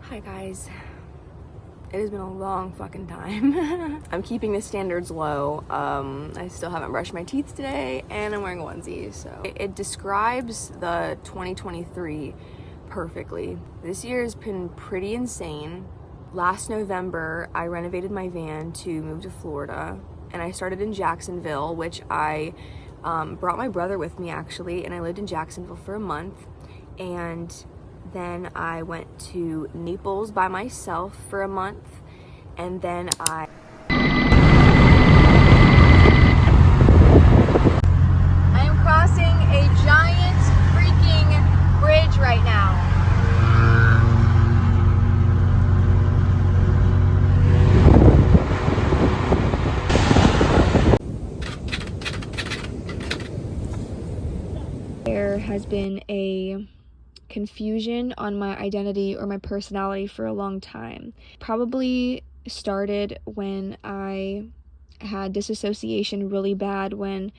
Hi guys, it has been a long fucking time. I'm keeping the standards low. I still haven't brushed my teeth today and I'm wearing a onesie, so it describes the 2023 perfectly. This year has been pretty insane. Last November, I renovated my van to move to Florida, and I started in Jacksonville, which I brought my brother with me actually, and I lived in Jacksonville for a month, and then I went to Naples by myself for a month, and then I am crossing a giant freaking bridge right now. There has been a confusion on my identity or my personality for a long time. Probably started when I had disassociation really bad, when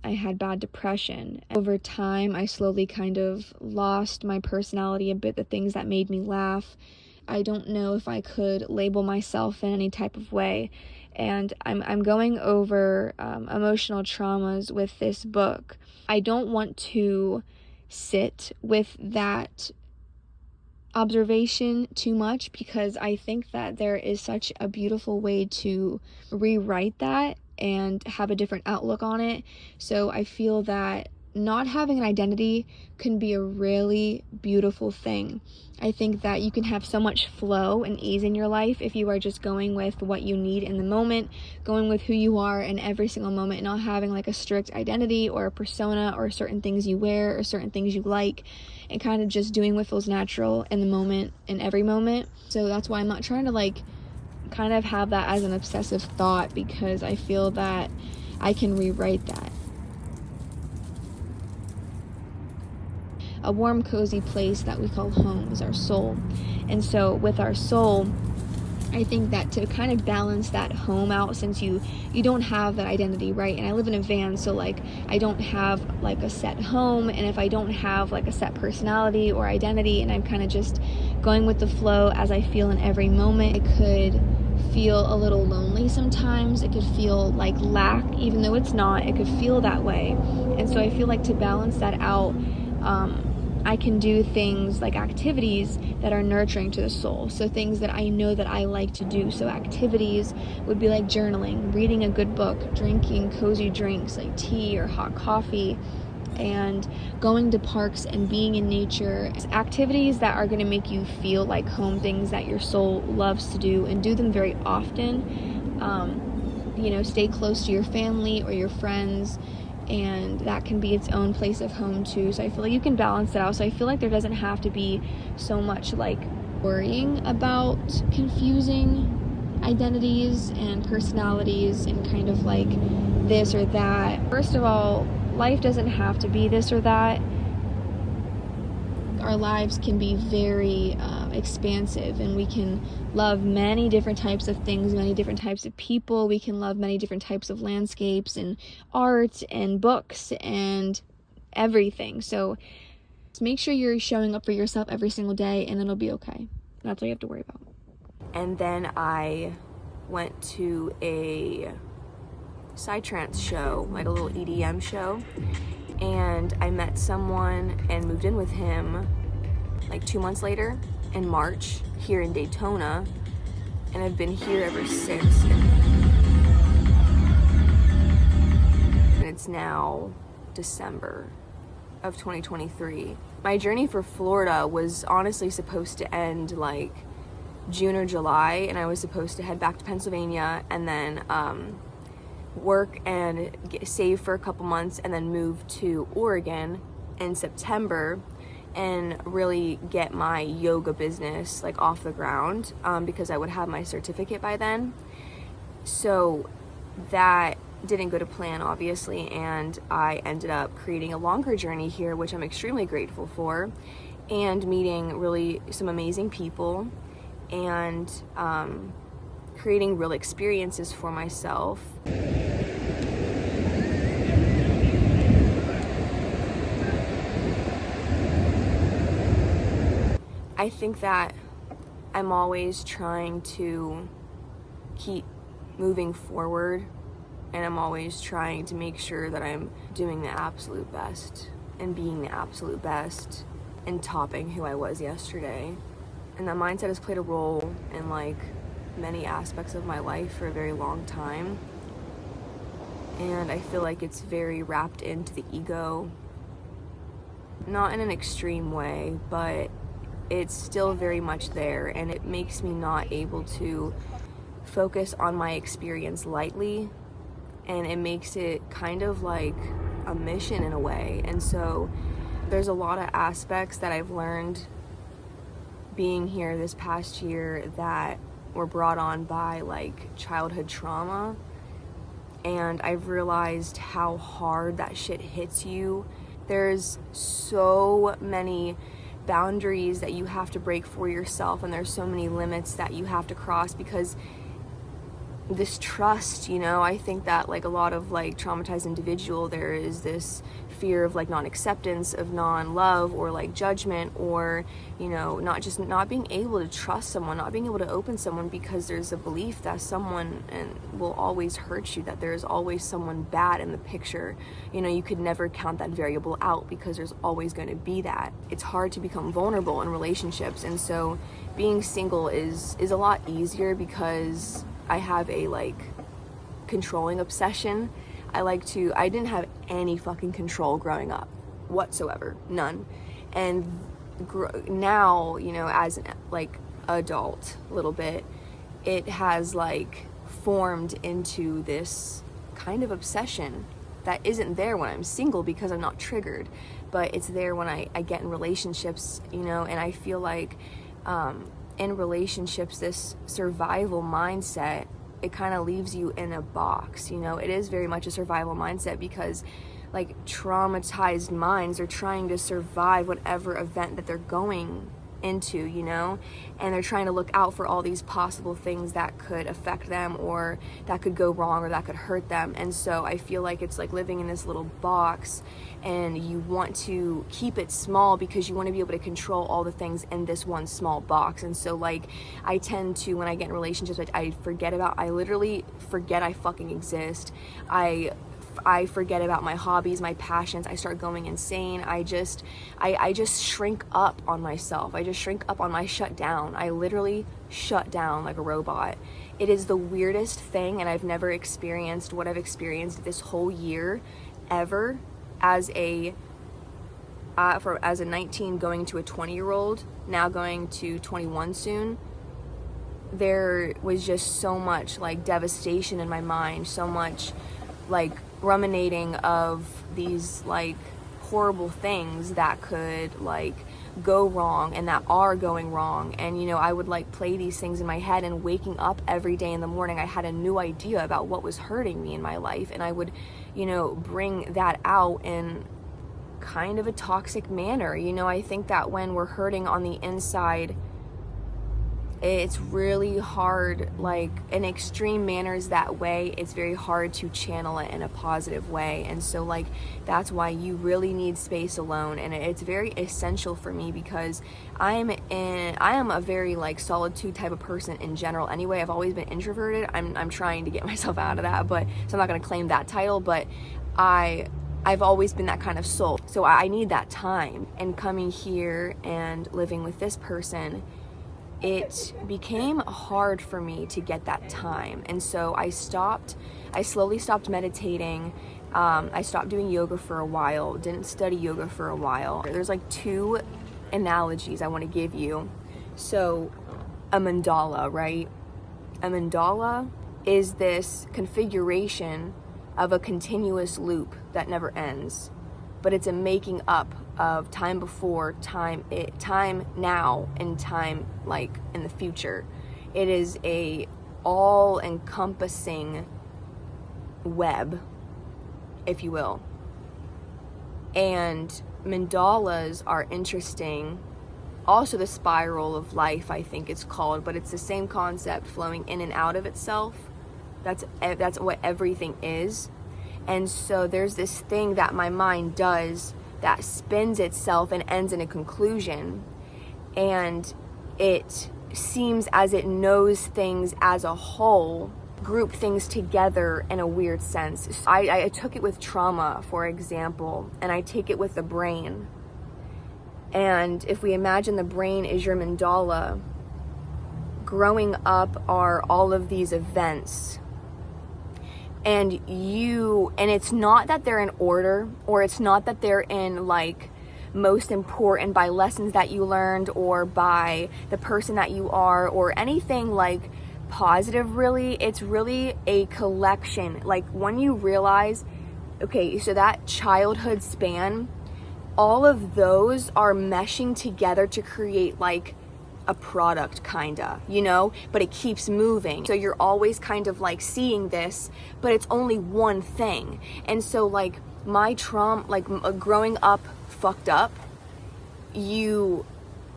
I had bad depression. Over time, I slowly kind of lost my personality a bit, the things that made me laugh. I don't know if I could label myself in any type of way. And I'm going over emotional traumas with this book. I don't want to sit with that observation too much, because I think that there is such a beautiful way to rewrite that and have a different outlook on it. So I feel that not having an identity can be a really beautiful thing. I think that you can have so much flow and ease in your life if you are just going with what you need in the moment, going with who you are in every single moment, and not having like a strict identity or a persona or certain things you wear or certain things you like, and kind of just doing what feels natural in the moment, in every moment. So that's why I'm not trying to like kind of have that as an obsessive thought, because I feel that I can rewrite that. A warm, cozy place that we call home is our soul. And so with our soul, I think that to kind of balance that home out, since you don't have that identity, right? And I live in a van, so like I don't have like a set home, and if I don't have like a set personality or identity, and I'm kind of just going with the flow as I feel in every moment, it could feel a little lonely sometimes. It could feel like lack, even though it's not. It could feel that way. And so I feel like to balance that out, I can do things like activities that are nurturing to the soul. So things that I know that I like to do. So activities would be like journaling, reading a good book, drinking cozy drinks like tea or hot coffee, and going to parks and being in nature. Activities that are going to make you feel like home, things that your soul loves to do, and do them very often. Stay close to your family or your friends, and that can be its own place of home too. So I feel like you can balance it out. So I feel like there doesn't have to be so much like worrying about confusing identities and personalities and kind of like this or that. First of all, life doesn't have to be this or that. Our lives can be very expansive, and we can love many different types of things, many different types of people. We can love many different types of landscapes and art and books and everything. So just make sure you're showing up for yourself every single day, and it'll be okay. That's all you have to worry about. And then I went to a psytrance show, like a little EDM show, and I met someone and moved in with him like 2 months later in March here in Daytona, and I've been here ever since. And it's now December of 2023. My journey for Florida was honestly supposed to end like June or July, and I was supposed to head back to Pennsylvania and then work and save for a couple months and then move to Oregon in September and really get my yoga business like off the ground, because I would have my certificate by then. So that didn't go to plan, obviously, and I ended up creating a longer journey here, which I'm extremely grateful for, and meeting really some amazing people and creating real experiences for myself. I think that I'm always trying to keep moving forward, and I'm always trying to make sure that I'm doing the absolute best and being the absolute best and topping who I was yesterday. And that mindset has played a role in like many aspects of my life for a very long time. And I feel like it's very wrapped into the ego, not in an extreme way, but it's still very much there, and it makes me not able to focus on my experience lightly, and it makes it kind of like a mission in a way. And so there's a lot of aspects that I've learned being here this past year that were brought on by like childhood trauma, and I've realized how hard that shit hits you. There's so many boundaries that you have to break for yourself, and there's so many limits that you have to cross because this trust, you know, I think that like a lot of like traumatized individual, there is this fear of like non-acceptance, of non-love, or like judgment, or, you know, not being able to trust someone, not being able to open someone because there's a belief that someone will always hurt you, that there's always someone bad in the picture. You know, you could never count that variable out because there's always going to be that. It's hard to become vulnerable in relationships, and so being single is a lot easier because I have a like controlling obsession. I didn't have any fucking control growing up whatsoever, none. And now, you know, as an like adult a little bit, it has like formed into this kind of obsession that isn't there when I'm single because I'm not triggered, but it's there when I get in relationships, you know. And I feel like in relationships, this survival mindset, it kind of leaves you in a box, you know. It is very much a survival mindset because like traumatized minds are trying to survive whatever event that they're going into, you know, and they're trying to look out for all these possible things that could affect them, or that could go wrong, or that could hurt them. And so I feel like it's like living in this little box, and you want to keep it small because you want to be able to control all the things in this one small box. And so like I tend to, when I get in relationships, I literally forget I fucking exist. I forget about my hobbies, my passions. I start going insane. I just shrink up on myself. I just shrink up on my shut down. I literally shut down like a robot. It is the weirdest thing, and I've never experienced what I've experienced this whole year ever as a 19 going to a 20-year-old, now going to 21 soon. There was just so much like devastation in my mind, so much like ruminating of these like horrible things that could like go wrong and that are going wrong. And you know, I would like play these things in my head, and waking up every day in the morning I had a new idea about what was hurting me in my life, and I would, you know, bring that out in kind of a toxic manner. You know, I think that when we're hurting on the inside, it's really hard, like in extreme manners that way, it's very hard to channel it in a positive way. And so like that's why you really need space alone, and it's very essential for me because I am a very like solitude type of person in general anyway. I've always been introverted. I'm trying to get myself out of that, but so I'm not going to claim that title, but I've always been that kind of soul. So I need that time. And coming here and living with this person, it became hard for me to get that time. And so I slowly stopped meditating. I stopped doing yoga for a while, didn't study yoga for a while. There's like two analogies I want to give you. So a mandala, right? A mandala is this configuration of a continuous loop that never ends, but it's a making up of time before, time now, and time like in the future. It is a all-encompassing web, if you will. And mandalas are interesting. Also the spiral of life, I think it's called, but it's the same concept, flowing in and out of itself. That's what everything is. And so there's this thing that my mind does that spins itself and ends in a conclusion, and it seems as it knows things as a whole, group things together in a weird sense. I took it with trauma, for example, and I take it with the brain. And if we imagine the brain is your mandala, growing up are all of these events. And it's not that they're in order, or it's not that they're in like most important by lessons that you learned or by the person that you are or anything like positive really. It's really a collection. Like when you realize, okay, so that childhood span, all of those are meshing together to create like a product kinda, you know, but it keeps moving. So you're always kind of like seeing this, but it's only one thing. And so like my trauma, like growing up fucked up, you're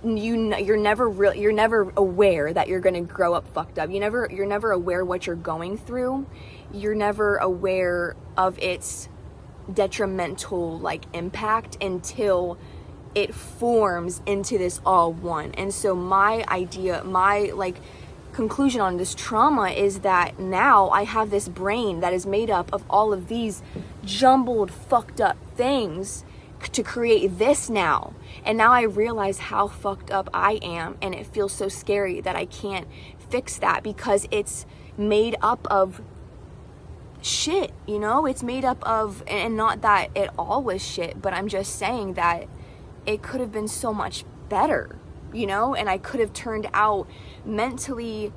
never aware that you're going to grow up fucked up. You're never aware what you're going through. You're never aware of its detrimental like impact until it forms into this all one. And so my like conclusion on this trauma is that now I have this brain that is made up of all of these jumbled fucked up things to create this now. And now I realize how fucked up I am, and it feels so scary that I can't fix that because it's made up of shit, you know? It's made up of, and not that it all was shit, but I'm just saying that it could have been so much better, you know? And I could have turned out mentally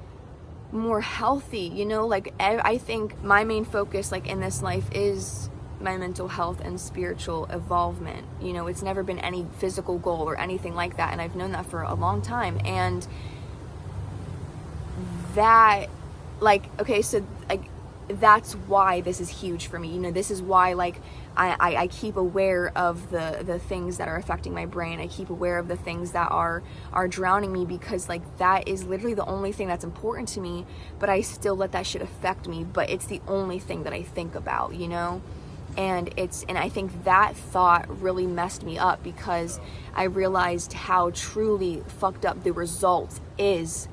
more healthy, you know? Like I think my main focus like in this life is my mental health and spiritual evolvement. You know, it's never been any physical goal or anything like that, and I've known that for a long time. And that, like, okay, so like that's why this is huge for me. You know, this is why like I keep aware of the things that are affecting my brain. I keep aware of the things that are drowning me, because like that is literally the only thing that's important to me, but I still let that shit affect me. But it's the only thing that I think about, you know? And I think that thought really messed me up, because I realized how truly fucked up the result is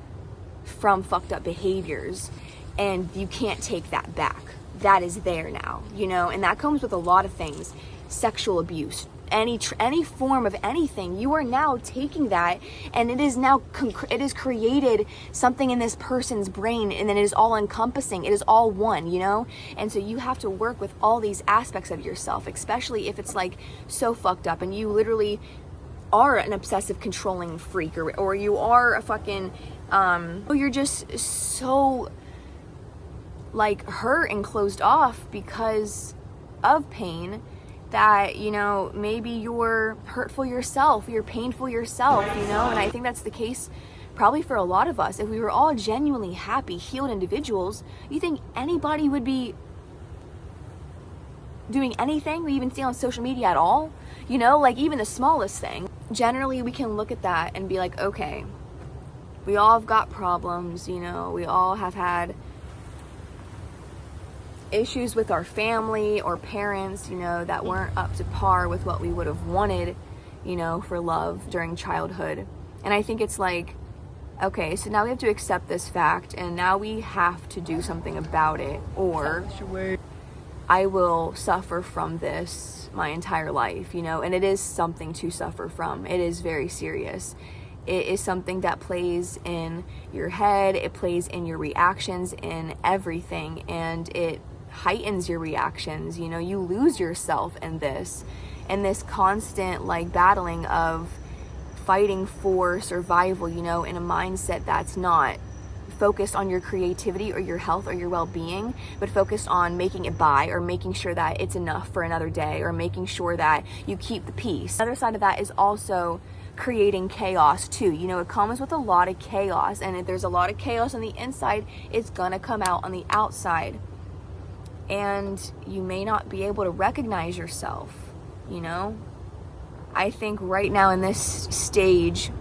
from fucked up behaviors, and you can't take that back. That is there now, you know, and that comes with a lot of things. Sexual abuse, any form of anything, you are now taking that, and it is now it has created something in this person's brain, and then it is all encompassing, it is all one, you know? And so you have to work with all these aspects of yourself, especially if it's like so fucked up and you literally are an obsessive controlling freak, or you are a fucking you're just so like hurt and closed off because of pain, that, you know, maybe you're hurtful yourself, you're painful yourself, you know? And I think that's the case probably for a lot of us. If we were all genuinely happy, healed individuals, you think anybody would be doing anything we even see on social media at all? You know, like even the smallest thing. Generally, we can look at that and be like, okay, we all have got problems, you know, we all have had issues with our family or parents, you know, that weren't up to par with what we would have wanted, you know, for love during childhood. And I think it's like, okay, so now we have to accept this fact, and now we have to do something about it, or I will suffer from this my entire life, you know? And it is something to suffer from. It is very serious. It is something that plays in your head, it plays in your reactions, in everything, and it heightens your reactions. You know, you lose yourself in this, and this constant like battling of fighting for survival, you know, in a mindset that's not focused on your creativity or your health or your well-being, but focused on making it by, or making sure that it's enough for another day, or making sure that you keep the peace. The other side of that is also creating chaos too. You know, it comes with a lot of chaos, and if there's a lot of chaos on the inside, it's gonna come out on the outside. And you may not be able to recognize yourself, you know? I think right now in this stage,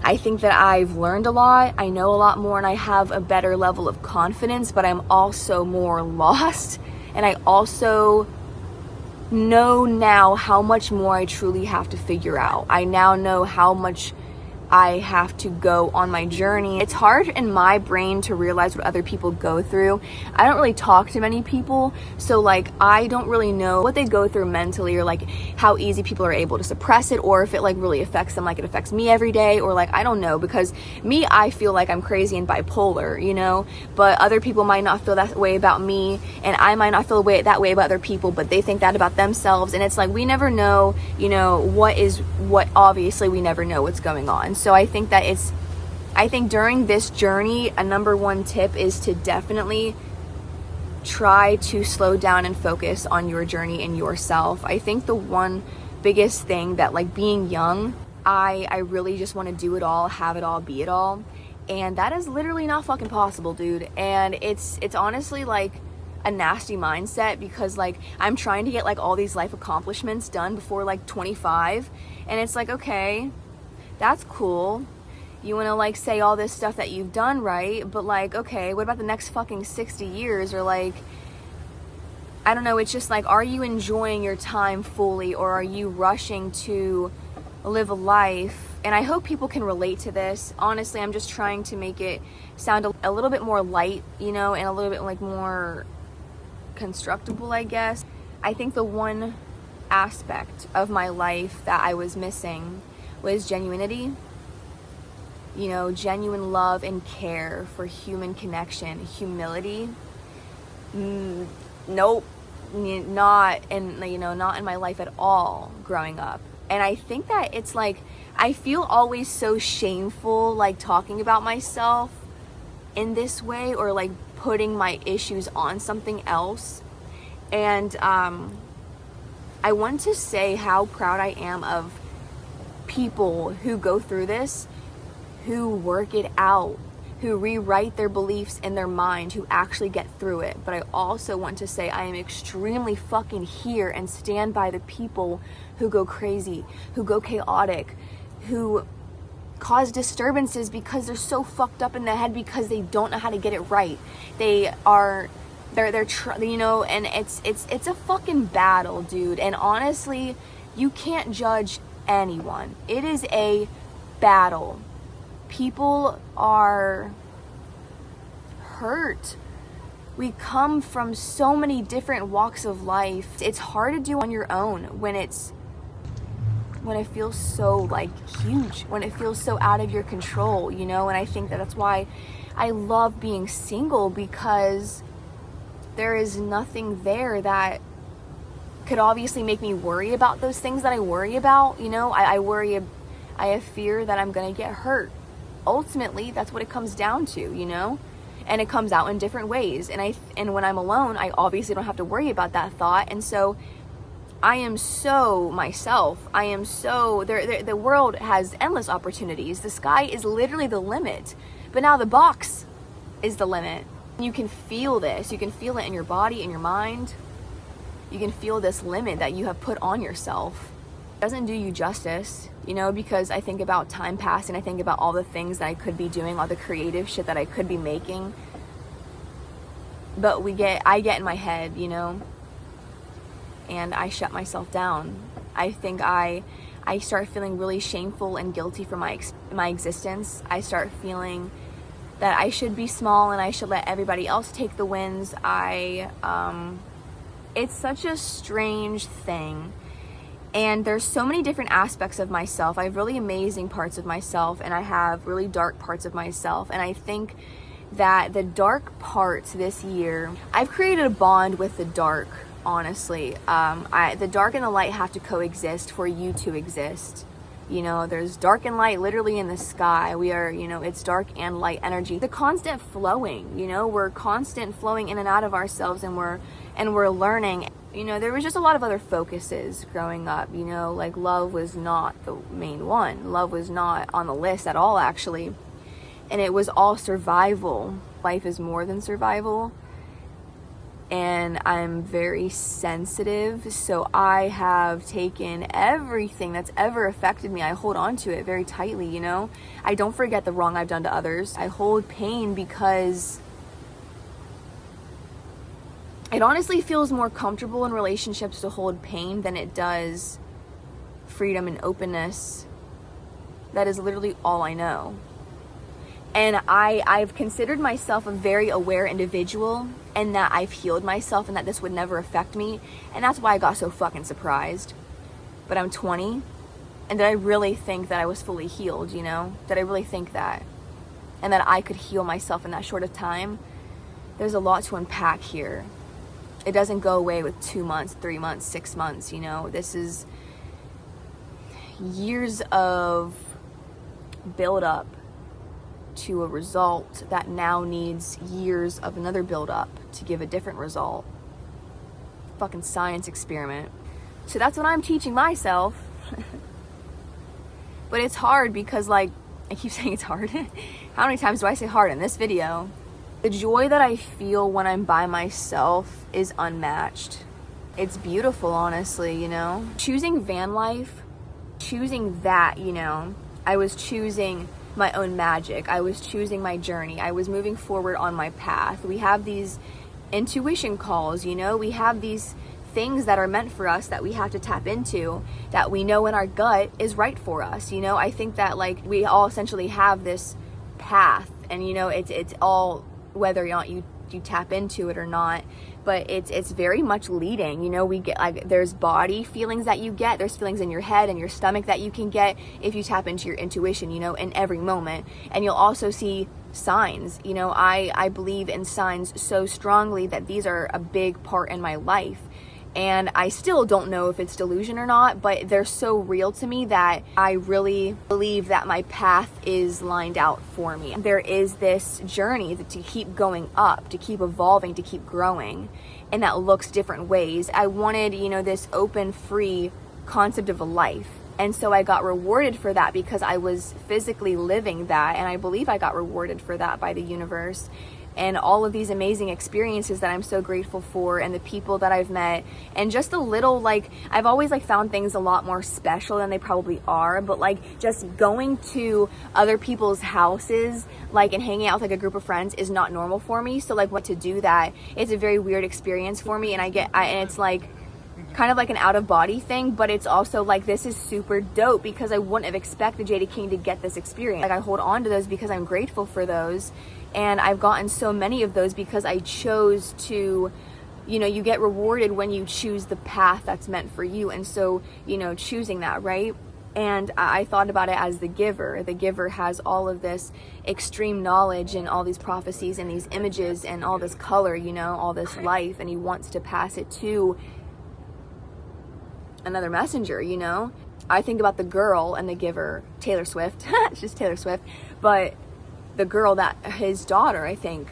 I think that I've learned a lot, I know a lot more, and I have a better level of confidence, but I'm also more lost, and I also know now how much more I truly have to figure out. I now know how much I have to go on my journey. It's hard in my brain to realize what other people go through. I don't really talk to many people, so like I don't really know what they go through mentally, or like how easy people are able to suppress it, or if it like really affects them like it affects me every day, or like I don't know, because me, I feel like I'm crazy and bipolar, you know, but other people might not feel that way about me, and I might not feel that way about other people, but they think that about themselves. And it's like we never know, you know, what obviously we never know what's going on. So I think during this journey, a number one tip is to definitely try to slow down and focus on your journey and yourself. I think the one biggest thing that, like, being young, I really just want to do it all, have it all, be it all. And that is literally not fucking possible, dude. And it's honestly like a nasty mindset, because like I'm trying to get like all these life accomplishments done before like 25, and it's like, okay, that's cool. You want to like say all this stuff that you've done, right? But like, okay, what about the next fucking 60 years? Or like, I don't know. It's just like, are you enjoying your time fully, or are you rushing to live a life? And I hope people can relate to this. Honestly, I'm just trying to make it sound a little bit more light, you know, and a little bit like more constructible, I guess. I think the one aspect of my life that I was missing was genuinity. You know, genuine love and care for human connection, humility. Nope, not in my life at all growing up. And I think that it's like, I feel always so shameful, like talking about myself in this way, or like putting my issues on something else. And I want to say how proud I am of people who go through this, who work it out, who rewrite their beliefs in their mind, who actually get through it. But I also want to say I am extremely fucking here and stand by the people who go crazy, who go chaotic, who cause disturbances because they're so fucked up in the head because they don't know how to get it right. They're you know, and it's a fucking battle, dude. And honestly, you can't judge anyone. It is a battle. People are hurt. We come from so many different walks of life. It's hard to do on your own when it feels so like huge, when it feels so out of your control, you know. And I think that's why I love being single, because there is nothing there that could obviously make me worry about those things that I worry about, you know. I have fear that I'm gonna get hurt. Ultimately, that's what it comes down to, you know. And it comes out in different ways. And when I'm alone, I obviously don't have to worry about that thought. And so I am so myself. I am so the world has endless opportunities. The sky is literally the limit. But now the box is the limit. You can feel this. You can feel it in your body, in your mind. You can feel this limit that you have put on yourself. It doesn't do you justice, you know, because I think about time passing. I think about all the things that I could be doing, all the creative shit that I could be making. But I get in my head, you know, and I shut myself down. I think I start feeling really shameful and guilty for my existence. I start feeling that I should be small and I should let everybody else take the wins. It's such a strange thing. And there's so many different aspects of myself. I have really amazing parts of myself, and I have really dark parts of myself. And I think that the dark parts this year, I've created a bond with the dark, honestly. The dark and the light have to coexist for you to exist. You know, there's dark and light literally in the sky. We are, you know, it's dark and light energy. The constant flowing, you know, we're constant flowing in and out of ourselves, and we're learning. You know, there was just a lot of other focuses growing up, you know, like love was not the main one. Love was not on the list at all, actually. And it was all survival. Life is more than survival. And I'm very sensitive, so I have taken everything that's ever affected me. I hold on to it very tightly, you know. I don't forget the wrong I've done to others. I hold pain because it honestly feels more comfortable in relationships to hold pain than it does freedom and openness. That is literally all I know. And I've considered myself a very aware individual, and that I've healed myself and that this would never affect me. And that's why I got so fucking surprised. But I'm 20, and did I really think that I was fully healed, you know? Did I really think that? And that I could heal myself in that short of time? There's a lot to unpack here. It doesn't go away with 2 months, 3 months, 6 months, you know? This is years of build up to a result that now needs years of another build up to give a different result. Fucking science experiment. So that's what I'm teaching myself. But it's hard because, like, I keep saying it's hard. How many times do I say hard in this video? The joy that I feel when I'm by myself is unmatched. It's beautiful, honestly, you know? Choosing van life, choosing that, you know, I was choosing my own magic. I was choosing my journey. I was moving forward on my path. We have these intuition calls, you know? We have these things that are meant for us that we have to tap into, that we know in our gut is right for us, you know? I think that, like, we all essentially have this path, and, you know, it's all whether or not you tap into it or not, but it's very much leading, you know? We get, like, there's body feelings that you get, there's feelings in your head and your stomach that you can get if you tap into your intuition, you know, in every moment. And you'll also see signs, you know. I believe in signs so strongly that these are a big part in my life. And I still don't know if it's delusion or not, but they're so real to me that I really believe that my path is lined out for me. There is this journey to keep going up, to keep evolving, to keep growing, and that looks different ways. I wanted, you know, this open, free concept of a life. And so I got rewarded for that because I was physically living that, and I believe I got rewarded for that by the universe. And all of these amazing experiences that I'm so grateful for, and the people that I've met, and just a little, like, I've always, like, found things a lot more special than they probably are, but, like, just going to other people's houses, like, and hanging out with, like, a group of friends is not normal for me. So, like, what to do that, it's a very weird experience for me, and and it's like kind of like an out of body thing, but it's also like, this is super dope because I wouldn't have expected Jada King to get this experience. Like, I hold on to those because I'm grateful for those. And I've gotten so many of those because I chose to, you know, you get rewarded when you choose the path that's meant for you. And so, you know, choosing that, right? And I thought about it as the giver. The giver has all of this extreme knowledge and all these prophecies and these images and all this color, you know, all this life, and he wants to pass it to another messenger, you know? I think about the girl and the giver, Taylor Swift. It's just Taylor Swift. But the girl that his daughter, I think,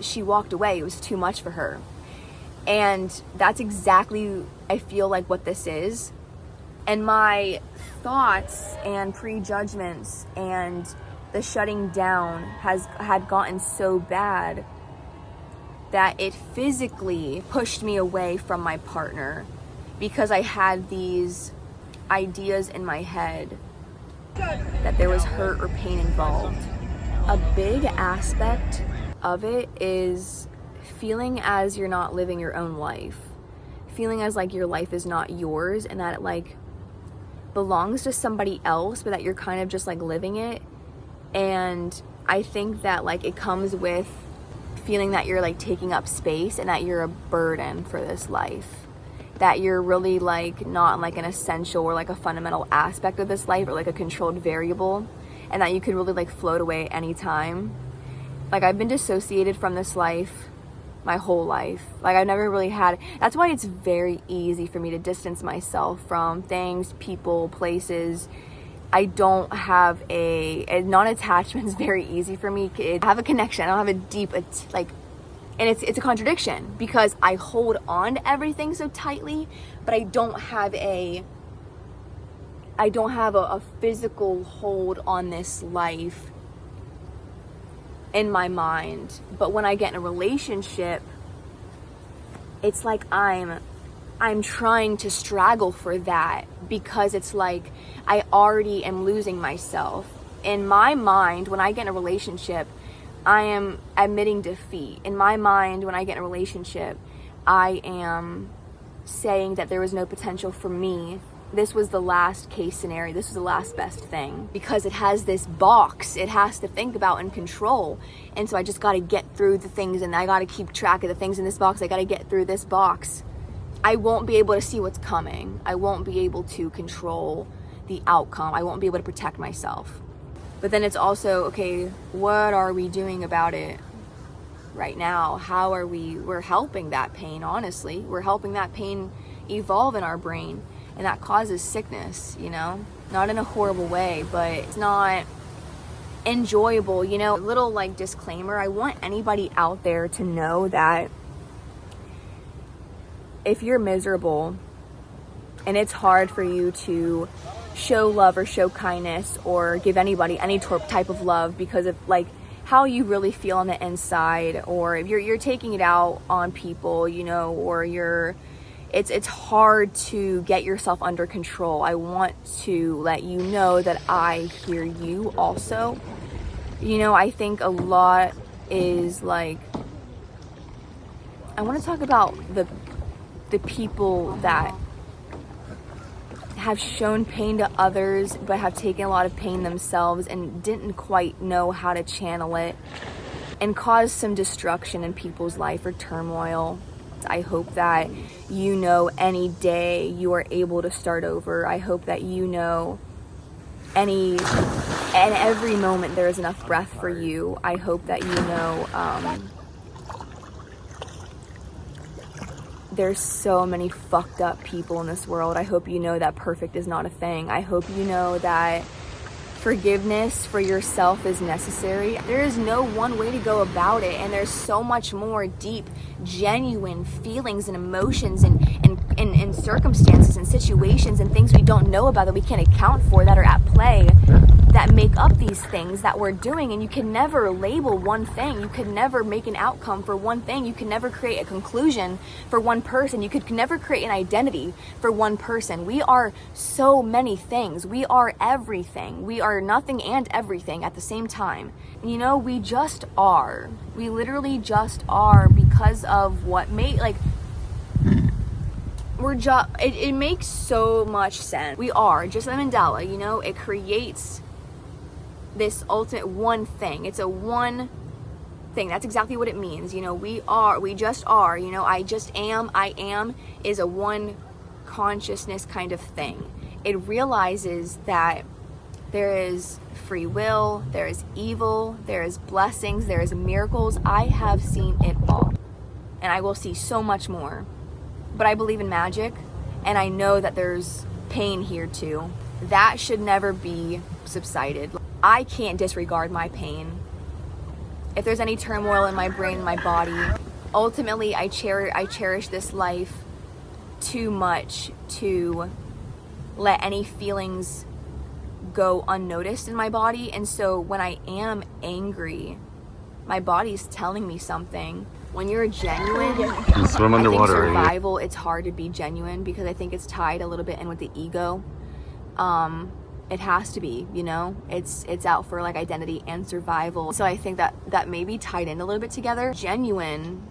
she walked away. It was too much for her. And that's exactly, I feel like, what this is. And my thoughts and prejudgments and the shutting down had gotten so bad that it physically pushed me away from my partner because I had these ideas in my head that there was hurt or pain involved. A big aspect of it is feeling as you're not living your own life. Feeling as like your life is not yours and that it like belongs to somebody else, but that you're kind of just like living it. And I think that like it comes with feeling that you're like taking up space and that you're a burden for this life. That you're really like not like an essential or like a fundamental aspect of this life or like a controlled variable. And that you could really like float away anytime. Like, I've been dissociated from this life my whole life. Like, I've never really had, that's why it's very easy for me to distance myself from things, people, places. I don't have a non-attachment is very easy for me. I have a connection. I don't have a deep, like, and it's a contradiction because I hold on to everything so tightly, but I don't have a physical hold on this life in my mind. But when I get in a relationship, it's like I'm trying to struggle for that because it's like I already am losing myself. In my mind, when I get in a relationship, I am admitting defeat. In my mind, when I get in a relationship, I am saying that there was no potential for me this was the last case scenario. This was the last best thing, because it has this box it has to think about and control. And so I just got to get through the things, and I got to keep track of the things in this box. I got to get through this box. I won't be able to see what's coming. I won't be able to control the outcome. I won't be able to protect myself. But then it's also, okay, what are we doing about it right now? How are we're helping that pain, honestly. We're helping that pain evolve in our brain. And that causes sickness, you know, not in a horrible way, but it's not enjoyable, you know. A little like disclaimer, I want anybody out there to know that if you're miserable and it's hard for you to show love or show kindness or give anybody any type of love because of like how you really feel on the inside, or if you're taking it out on people, you know, or it's hard to get yourself under control. I want to let you know that I hear you also. You know, I think a lot is like, I want to talk about the people that have shown pain to others but have taken a lot of pain themselves and didn't quite know how to channel it and caused some destruction in people's life or turmoil. I hope that you know any day you are able to start over. I hope that you know every moment there is enough breath for you. I hope that you know there's so many fucked up people in this world. I hope you know that perfect is not a thing. I hope you know that forgiveness for yourself is necessary. There is no one way to go about it, and there's so much more deep, genuine feelings and emotions and circumstances and situations and things we don't know about, that we can't account for, that are at play, that make up these things that we're doing. And you can never label one thing. You could never make an outcome for one thing. You can never create a conclusion for one person. You could never create an identity for one person. We are so many things. We are everything. We are nothing and everything at the same time. You know, we just are. We literally just are, because of what made, like, it makes so much sense. We are just a mandala, you know. It creates this ultimate one thing. It's a one thing. That's exactly what it means. You know, we just are, you know. I am is a one consciousness kind of thing. It realizes that there is free will, there is evil, there is blessings, there is miracles. I have seen it all, and I will see so much more. But I believe in magic, and I know that there's pain here too. That should never be subsided. I can't disregard my pain. If there's any turmoil in my brain and my body, ultimately I cherish this life too much to let any feelings go unnoticed in my body. And so when I am angry, my body's telling me something. When you're genuine, You swim underwater. I think survival, it's hard to be genuine, because I think it's tied a little bit in with the ego. It has to be, you know, it's out for like identity and survival. So I think that may be tied in a little bit together. Genuine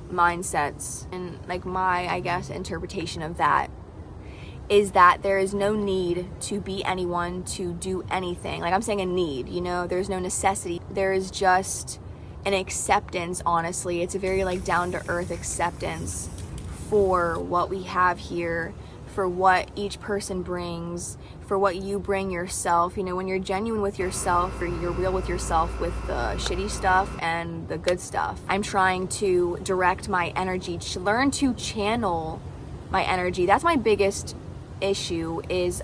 mindsets, and like my, I guess, interpretation of that is that there is no need to be anyone to do anything. Like, I'm saying a need, you know, there's no necessity. There is just an acceptance, honestly. It's a very like down to earth acceptance for what we have here, for what each person brings, for what you bring yourself. You know, when you're genuine with yourself, or you're real with yourself, with the shitty stuff and the good stuff. I'm trying to direct my energy, to learn to channel my energy. That's my biggest issue, is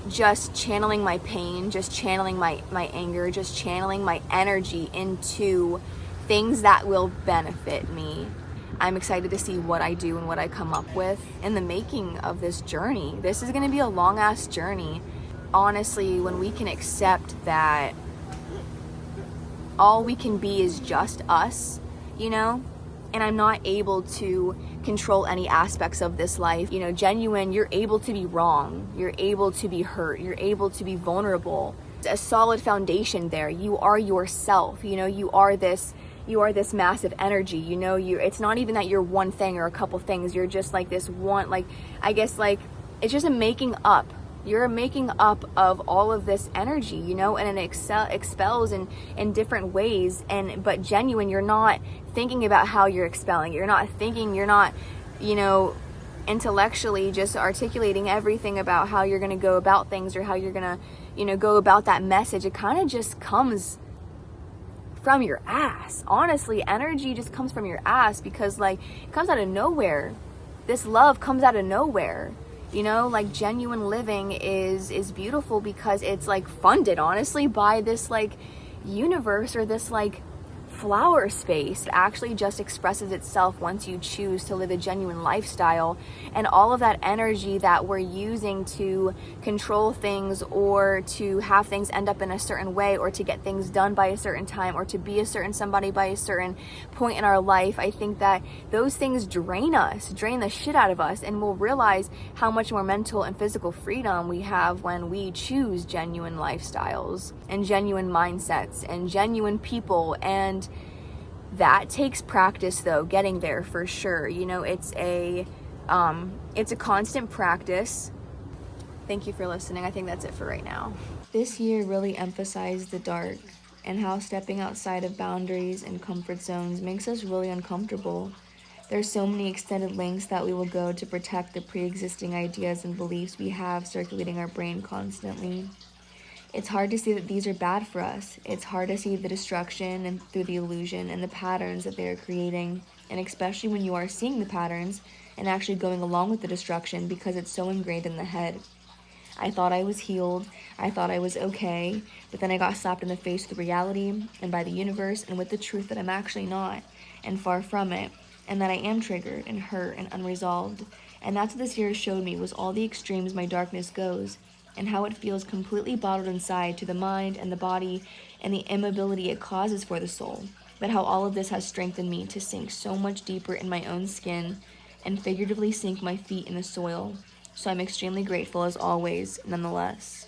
just channeling my pain, just channeling my anger, just channeling my energy into things that will benefit me. I'm excited to see what I do and what I come up with in the making of this journey. This is going to be a long ass journey. Honestly, when we can accept that all we can be is just us, you know, and I'm not able to control any aspects of this life. You know, genuine, you're able to be wrong, you're able to be hurt, you're able to be vulnerable. It's a solid foundation there. You are yourself, you know, you are this you are this massive energy, you know, it's not even that you're one thing or a couple things, you're just like this one, like, I guess, like, it's just a making up. You're a making up of all of this energy, you know, and it expels in different ways. But genuine, you're not thinking about how you're expelling. You're not thinking, you're not, you know, intellectually just articulating everything about how you're going to go about things or how you're going to, you know, go about that message. It kind of just comes from your ass. Honestly, energy just comes from your ass, because like it comes out of nowhere. This love comes out of nowhere. You know, like genuine living is beautiful because it's like funded, honestly, by this like universe or this like flower space. It actually just expresses itself once you choose to live a genuine lifestyle, and all of that energy that we're using to control things or to have things end up in a certain way or to get things done by a certain time or to be a certain somebody by a certain point in our life, I think that those things drain the shit out of us, and we'll realize how much more mental and physical freedom we have when we choose genuine lifestyles and genuine mindsets and genuine people. And that takes practice, though, getting there, for sure. You know, it's a constant practice. Thank you for listening. I think that's it for right now. This year really emphasized the dark and how stepping outside of boundaries and comfort zones makes us really uncomfortable. There's so many extended lengths that we will go to protect the pre-existing ideas and beliefs we have circulating our brain constantly. It's hard to see that these are bad for us. It's hard to see the destruction and through the illusion and the patterns that they are creating, and especially when you are seeing the patterns and actually going along with the destruction because it's so ingrained in the head. I thought I was healed, I thought I was okay, but then I got slapped in the face with reality and by the universe and with the truth that I'm actually not, and far from it, and that I am triggered and hurt and unresolved. And that's what this year showed me, was all the extremes my darkness goes, and how it feels completely bottled inside to the mind and the body and the immobility it causes for the soul, but how all of this has strengthened me to sink so much deeper in my own skin and figuratively sink my feet in the soil. So I'm extremely grateful as always, nonetheless.